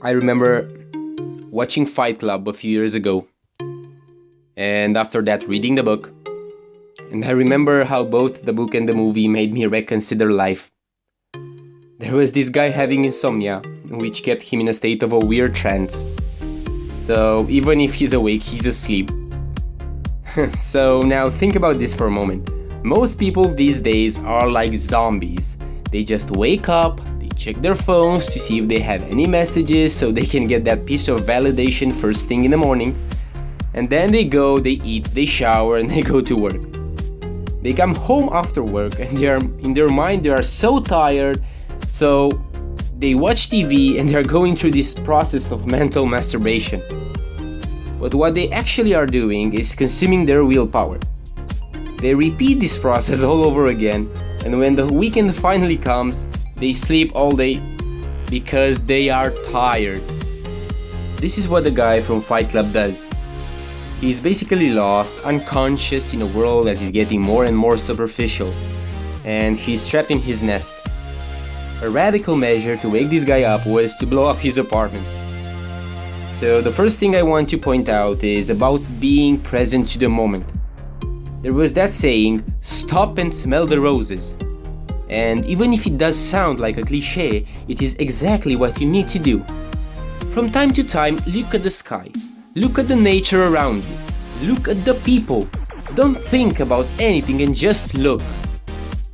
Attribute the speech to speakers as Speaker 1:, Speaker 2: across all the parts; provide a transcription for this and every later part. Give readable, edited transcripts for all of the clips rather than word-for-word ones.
Speaker 1: I remember watching Fight Club a few years ago, and after that reading the book, and I remember how both the book and the movie made me reconsider life. There was this guy having insomnia, which kept him in a state of a weird trance. So even if he's awake, he's asleep. So now think about this for a moment. Most people these days are like zombies. They just wake up, they check their phones to see if they have any messages so they can get that piece of validation first thing in the morning. And then they go, they eat, they shower, and they go to work. They come home after work and in their mind they are so tired, so they watch TV and they are going through this process of mental masturbation. But what they actually are doing is consuming their willpower. They repeat this process all over again, and when the weekend finally comes, they sleep all day because they are tired. This is what the guy from Fight Club does. He's basically lost, unconscious in a world that is getting more and more superficial, and he's trapped in his nest. A radical measure to wake this guy up was to blow up his apartment. So the first thing I want to point out is about being present to the moment. There was that saying, stop and smell the roses. And even if it does sound like a cliche, it is exactly what you need to do. From time to time, look at the sky. Look at the nature around you. Look at the people. Don't think about anything and just look.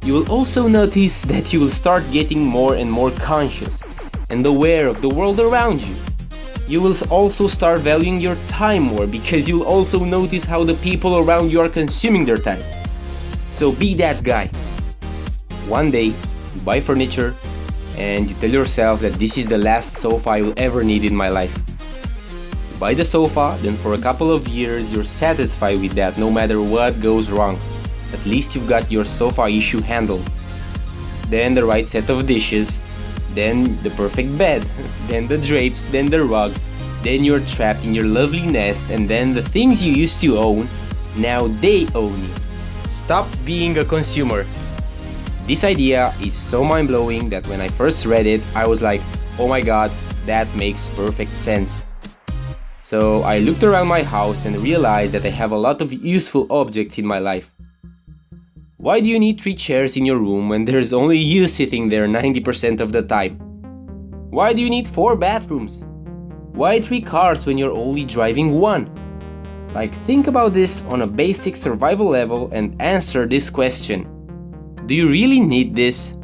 Speaker 1: You will also notice that you will start getting more and more conscious and aware of the world around you. You will also start valuing your time more because you'll also notice how the people around you are consuming their time. So be that guy. One day, you buy furniture and you tell yourself that this is the last sofa I will ever need in my life. You buy the sofa, then for a couple of years you're satisfied with that no matter what goes wrong. At least you've got your sofa issue handled. Then the right set of dishes, then the perfect bed, then the drapes, then the rug, then you're trapped in your lovely nest, and then the things you used to own, now they own you. Stop being a consumer. This idea is so mind-blowing that when I first read it, I was like, oh my god, that makes perfect sense. So I looked around my house and realized that I have a lot of useful objects in my life. Why do you need 3 chairs in your room when there's only you sitting there 90% of the time? Why do you need 4 bathrooms? Why 3 cars when you're only driving 1? Like, think about this on a basic survival level and answer this question. Do you really need this?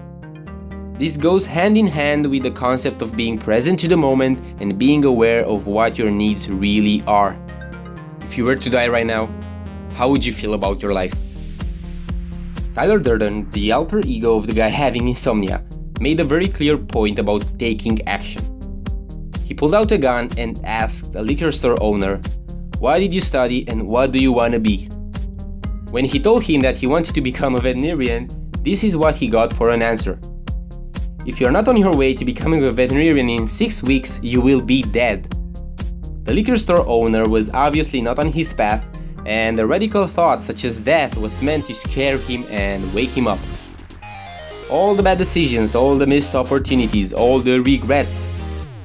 Speaker 1: This goes hand in hand with the concept of being present to the moment and being aware of what your needs really are. If you were to die right now, how would you feel about your life? Tyler Durden, the alter ego of the guy having insomnia, made a very clear point about taking action. He pulled out a gun and asked a liquor store owner, "Why did you study and what do you want to be?" When he told him that he wanted to become a veterinarian, this is what he got for an answer. "If you're not on your way to becoming a veterinarian in 6 weeks, you will be dead." The liquor store owner was obviously not on his path, and a radical thought such as that was meant to scare him and wake him up. All the bad decisions, all the missed opportunities, all the regrets.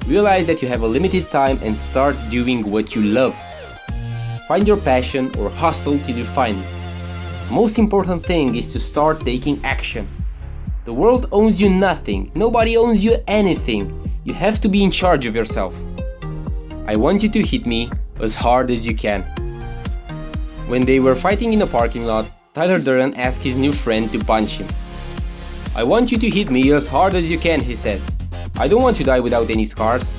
Speaker 1: Realize that you have a limited time and start doing what you love. Find your passion or hustle till you find it. Most important thing is to start taking action. The world owns you nothing, nobody owns you anything. You have to be in charge of yourself. I want you to hit me as hard as you can. When they were fighting in a parking lot, Tyler Durden asked his new friend to punch him. "I want you to hit me as hard as you can," he said. "I don't want to die without any scars."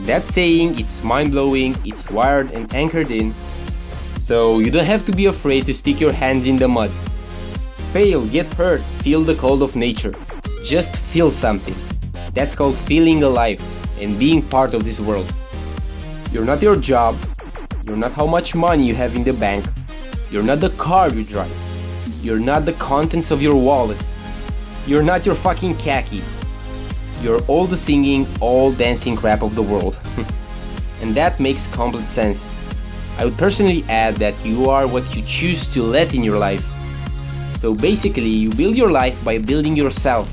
Speaker 1: That saying, it's mind-blowing, it's wired and anchored in, so you don't have to be afraid to stick your hands in the mud. Fail, get hurt, feel the cold of nature. Just feel something. That's called feeling alive and being part of this world. You're not your job. You're not how much money you have in the bank. You're not the car you drive. You're not the contents of your wallet. You're not your fucking khakis. You're all the singing, all dancing crap of the world. And that makes complete sense. I would personally add that you are what you choose to let in your life. So basically, you build your life by building yourself.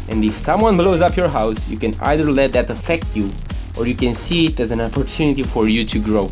Speaker 1: And if someone blows up your house, you can either let that affect you, or you can see it as an opportunity for you to grow.